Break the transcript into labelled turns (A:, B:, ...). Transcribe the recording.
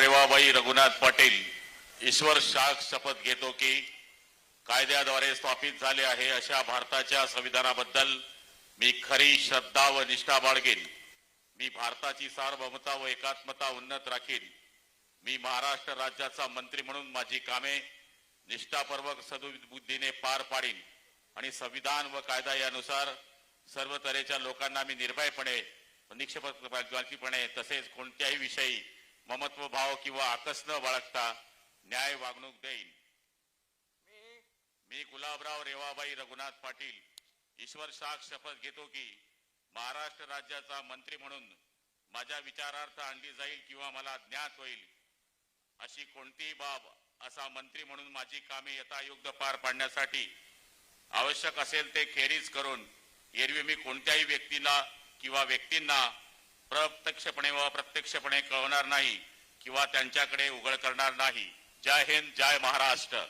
A: रेवाबाई रघुनाथ पाटील ईश्वर शाख शपथ घेतो की कायद्याद्वारे स्थापित झाले आहे अशा भारताच्या संविधानाबद्दल मी खरी श्रद्धा व निष्ठा बाळगेन। मी भारताची सार्वभौमता व एकात्मता उन्नत राखीन। मी महाराष्ट्र राज्याचा मंत्री म्हणून माझी कामे निष्ठापूर्वक सद्बुद्धीने पार पाडीन आणि संविधान व कायदा यानुसार सर्व तऱ्हेच्या लोकांना मी निर्भयपणे निष्पक्षपातीपणे तसेच कोणत्याही विषयी ममत्व भाव किंवा आकस न बाळगता न्याय वागणूक देईन। मी गुलाबराव रेवाबाई रघुनाथ पाटील ईश्वर शाख शपथ घेतो की महाराष्ट्र राज्याचा मंत्री म्हणून माझ्या विचारार्थ आणली जाईल किंवा मला ज्ञात होईल अशी कोणतीही बाब असा मंत्री म्हणून माझी कामे यथायोग्य पार पाडण्यासाठी आवश्यक असेल ते खेरीज करून एरवी मी कोणत्याही व्यक्तीला किंवा व्यक्तींना प्रत्यक्षपणे व अप्रत्यक्षपणे कळवणार नाही किंवा त्यांच्याकडे उघड करणार नाही। जय हिंद, जय महाराष्ट्र।